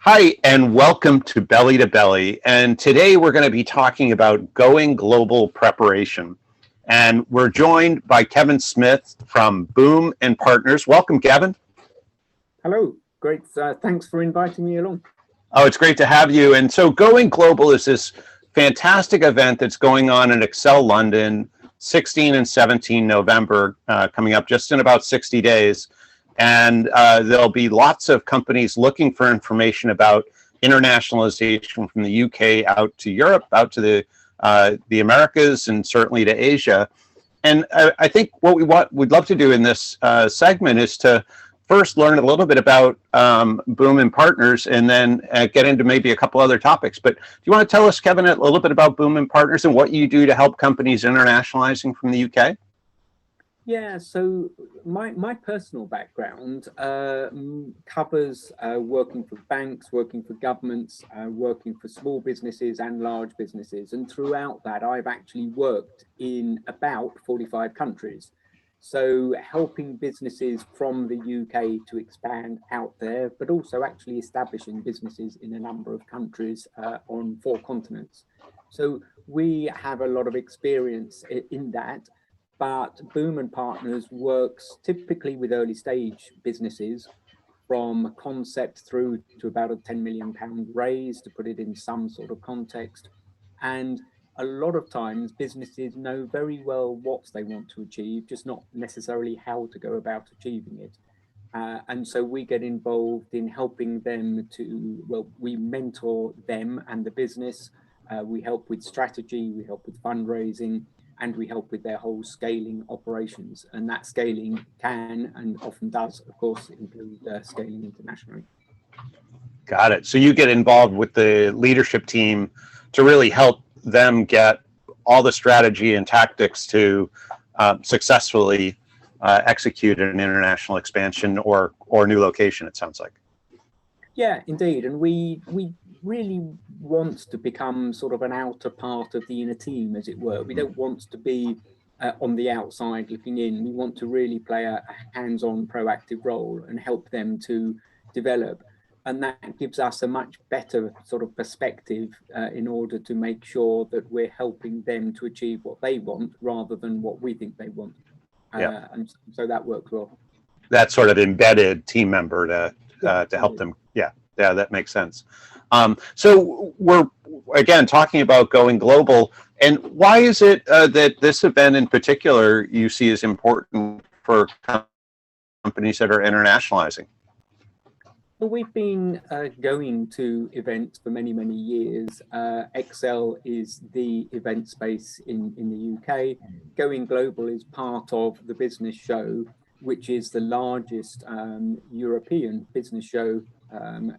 Hi, and welcome to Belly to Belly. And today we're going to be talking about going global preparation. And we're joined by Kevin Smith from Boom and Partners. Welcome, Kevin. Hello, great. Thanks for inviting me along. Oh, it's great to have you. And so Going Global is this fantastic event that's going on in Excel London, 16 and 17 November, coming up just in about 60 days. And there'll be lots of companies looking for information about internationalization from the UK out to Europe, out to the Americas, and certainly to Asia. And I think what we'd love to do in this segment is to first learn a little bit about Boom and Partners, and then get into maybe a couple other topics. But do you want to tell us, Kevin, a little bit about Boom and Partners and what you do to help companies internationalizing from the UK? Yeah, so my personal background covers working for banks, working for governments, working for small businesses and large businesses. And throughout that, I've actually worked in about 45 countries. So helping businesses from the UK to expand out there, but also actually establishing businesses in a number of countries on 4 continents. So we have a lot of experience in that. But Boom and Partners works typically with early stage businesses from concept through to about a £10 million raise, to put it in some sort of context. And a lot of times businesses know very well what they want to achieve, just not necessarily how to go about achieving it. And so we get involved in helping them we mentor them and the business. We help with strategy, we help with fundraising, and we help with their whole scaling operations. And that scaling can and often does, of course, include scaling internationally. Got it. So you get involved with the leadership team to really help them get all the strategy and tactics to successfully execute an international expansion or new location, it sounds like. Yeah, indeed. And we really want to become sort of an outer part of the inner team, as it were. We don't want to be on the outside looking in. We want to really play a hands-on proactive role and help them to develop. And that gives us a much better sort of perspective in order to make sure that we're helping them to achieve what they want rather than what we think they want. Yeah. And so that works well. That sort of embedded team member to help them. Yeah, that makes sense. So we're, again, talking about going global. And why is it that this event in particular you see as important for companies that are internationalizing? Well, we've been going to events for many, many years. Excel is the event space in the UK. Going Global is part of the business show, which is the largest European business show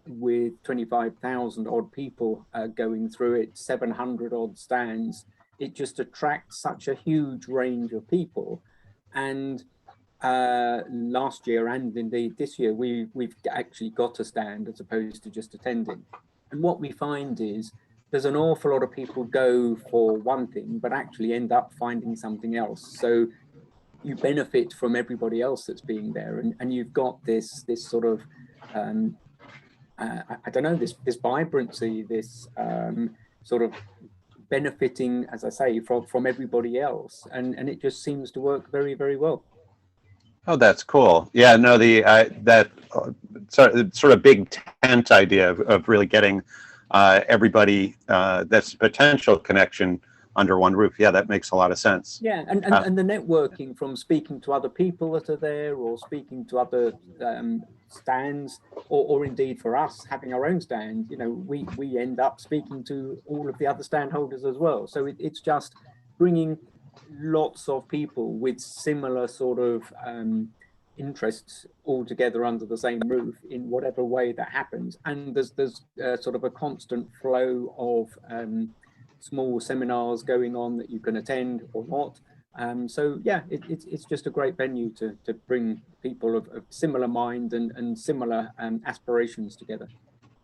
with 25,000 odd people going through it, 700 odd stands. It just attracts such a huge range of people. And last year, and indeed this year, we've actually got a stand as opposed to just attending. And what we find is there's an awful lot of people go for one thing, but actually end up finding something else. So you benefit from everybody else that's being there, and you've got this sort of I don't know, this vibrancy, this sort of benefiting, as I say, from everybody else, and it just seems to work very, very well. Oh, that's cool. Yeah, no, that sort of big tent idea of really getting everybody that's potential connection under one roof. Yeah, that makes a lot of sense. Yeah, and the networking from speaking to other people that are there, or speaking to other stands, or indeed for us having our own stand, you know, we end up speaking to all of the other stand holders as well. So it's just bringing lots of people with similar sort of interests all together under the same roof in whatever way that happens. And there's sort of a constant flow of small seminars going on that you can attend or not. So yeah, it's just a great venue to bring people of similar mind and similar aspirations together.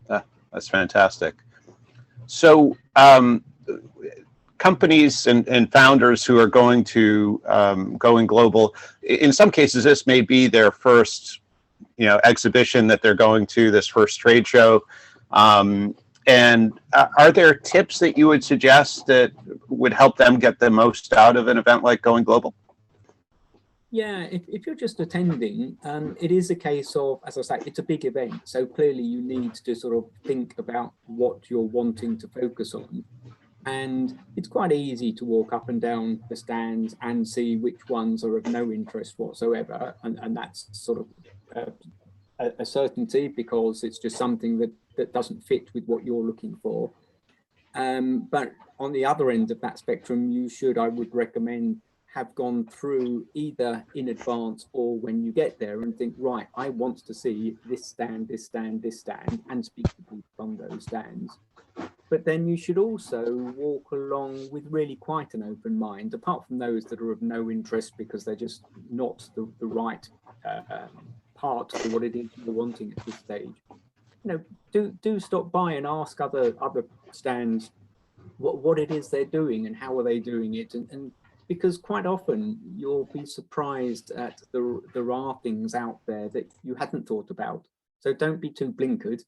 That's fantastic. So companies and founders who are going global, in some cases this may be their first exhibition that they're going to, this first trade show. And are there tips that you would suggest that would help them get the most out of an event like Going Global? Yeah, if you're just attending, it is a case of, as I say, it's a big event. So clearly you need to sort of think about what you're wanting to focus on. And it's quite easy to walk up and down the stands and see which ones are of no interest whatsoever. And that's sort of a certainty, because it's just something that doesn't fit with what you're looking for. But on the other end of that spectrum, you should, I would recommend, have gone through either in advance or when you get there and think, right, I want to see this stand, this stand, this stand, and speak to people from those stands. But then you should also walk along with really quite an open mind, apart from those that are of no interest because they're just not the right part for what it is you're wanting at this stage. You know, do stop by and ask other stands what it is they're doing and how are they doing it, and because quite often you'll be surprised at there are things out there that you hadn't thought about. So don't be too blinkered,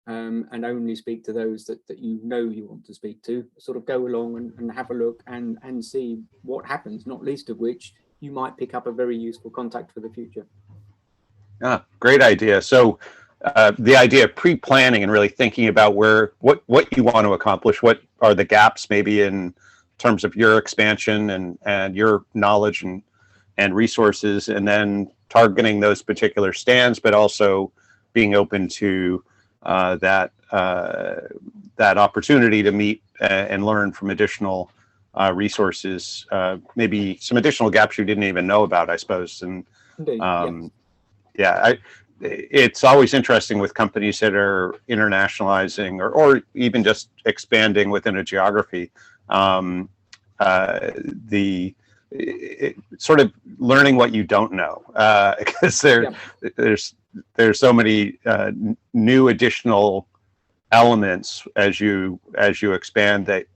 and only speak to those that you know you want to speak to. Sort of go along and have a look and see what happens, not least of which you might pick up a very useful contact for the future. Ah, great idea. So the idea of pre-planning and really thinking about what you want to accomplish, what are the gaps maybe in terms of your expansion and your knowledge and resources, and then targeting those particular stands, but also being open to that opportunity to meet and learn from additional resources, maybe some additional gaps you didn't even know about, I suppose. And Indeed, yes. yeah, it's always interesting with companies that are internationalizing or even just expanding within a geography. Sort of learning what you don't know, because there's so many new additional elements as you expand that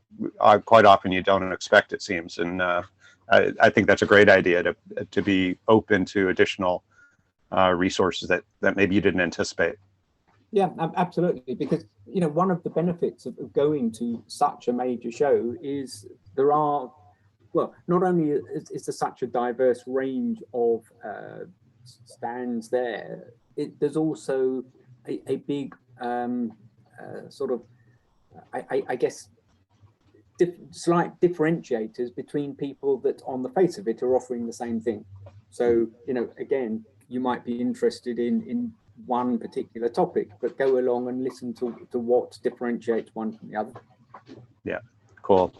quite often you don't expect, it seems. And I think that's a great idea to be open to additional resources that maybe you didn't anticipate. Yeah, absolutely. Because, you know, one of the benefits of going to such a major show is there are, well, not only is there such a diverse range of stands there, there's also a big sort of, I guess, slight differentiators between people that on the face of it are offering the same thing. So, you know, again, you might be interested in one particular topic, but go along and listen to what differentiates one from the other. Yeah, cool.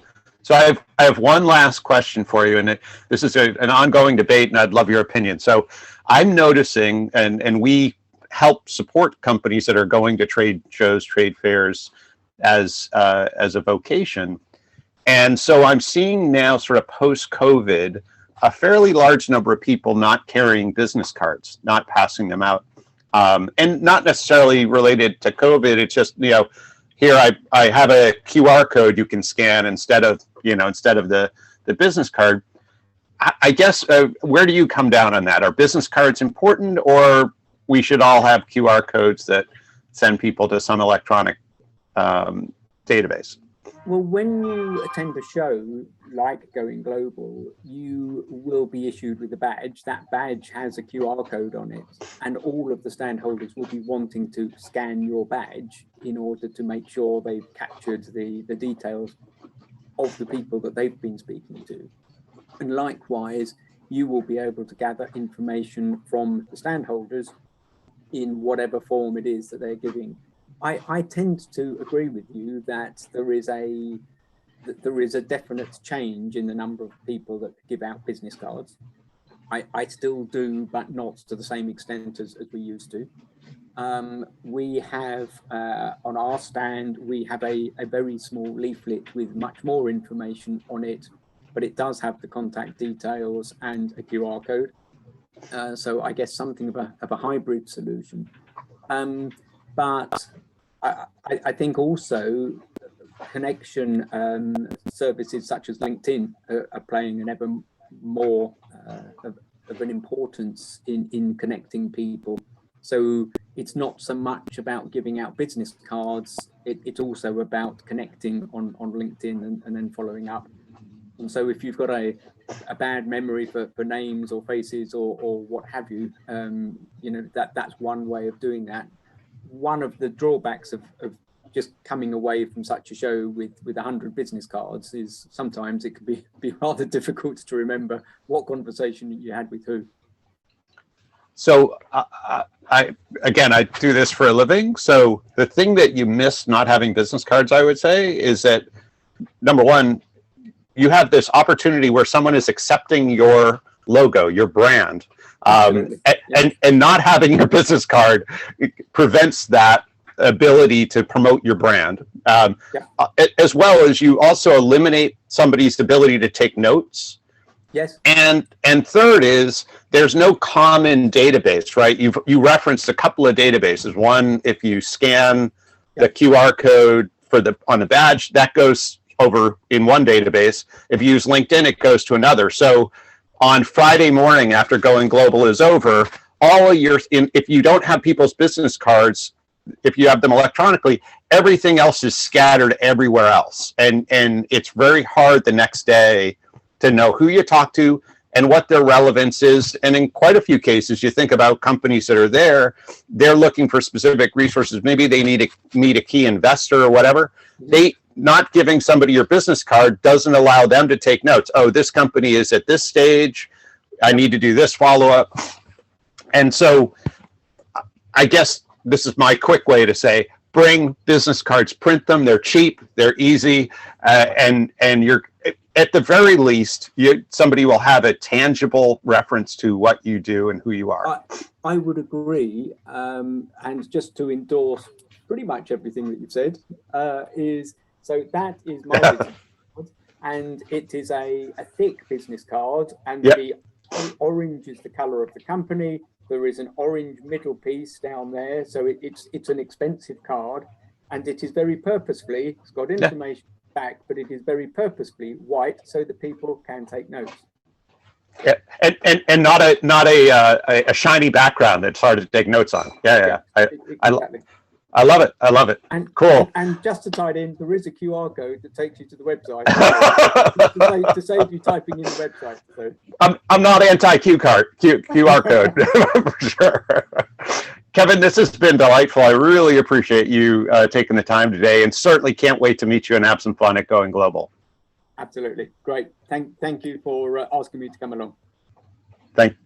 So I have one last question for you, and this is an ongoing debate, and I'd love your opinion. So I'm noticing, and we help support companies that are going to trade shows, trade fairs as a vocation. And so I'm seeing now, sort of post-COVID, a fairly large number of people not carrying business cards, not passing them out. And not necessarily related to COVID. It's just, you know, here I have a QR code you can scan instead of the business card. I guess, where do you come down on that? Are business cards important, or we should all have QR codes that send people to some electronic database? Well, when you attend a show like Going Global, you will be issued with a badge. That badge has a QR code on it, and all of the stand holders will be wanting to scan your badge in order to make sure they've captured the details of the people that they've been speaking to. And likewise, you will be able to gather information from the stand holders in whatever form it is that they're giving. I tend to agree with you that there is a definite change in the number of people that give out business cards. I still do, but not to the same extent as we used to. We have on our stand, we have a very small leaflet with much more information on it, but it does have the contact details and a QR code. So I guess something of a hybrid solution. But I think also connection services such as LinkedIn are playing an ever more of an importance in connecting people. So it's not so much about giving out business cards, it's also about connecting on LinkedIn and then following up. And so if you've got a bad memory for names or faces or what have you, you know, that's one way of doing that. One of the drawbacks of just coming away from such a show with 100 business cards is sometimes it can be rather difficult to remember what conversation you had with who. So I do this for a living. So the thing that you miss not having business cards, I would say, is that number one, you have this opportunity where someone is accepting your logo, your brand, and not having your business card prevents that ability to promote your brand, as well as you also eliminate somebody's ability to take notes. Yes. And third is there's no common database, right? You referenced a couple of databases. One, if you scan the QR code on the badge, that goes over in one database. If you use LinkedIn, it goes to another. So on Friday morning after Going Global is over, all of if you don't have people's business cards, if you have them electronically, everything else is scattered everywhere else. And it's very hard the next day to know who you talk to and what their relevance is. And in quite a few cases, you think about companies that are there, they're looking for specific resources. Maybe they need to meet a key investor or whatever. Not giving somebody your business card doesn't allow them to take notes. Oh, this company is at this stage. I need to do this follow-up. And so I guess this is my quick way to say, bring business cards, print them. They're cheap, they're easy, and you're, at the very least, somebody will have a tangible reference to what you do and who you are. I would agree. And just to endorse pretty much everything that you've said, so that is my business card, and it is a thick business card, and the orange is the color of the company. There is an orange middle piece down there, so it's an expensive card, and it is very purposefully, it's got information back, but it is very purposefully white so that people can take notes. Yeah, and not a shiny background that's hard to take notes on. Exactly. I love it. I love it. And cool. And just to tie it in, there is a QR code that takes you to the website to save you typing in the website. So. I'm not QR code for sure. Kevin, this has been delightful. I really appreciate you taking the time today, and certainly can't wait to meet you and have some fun at Going Global. Absolutely. Great. Thank you for asking me to come along. Thanks.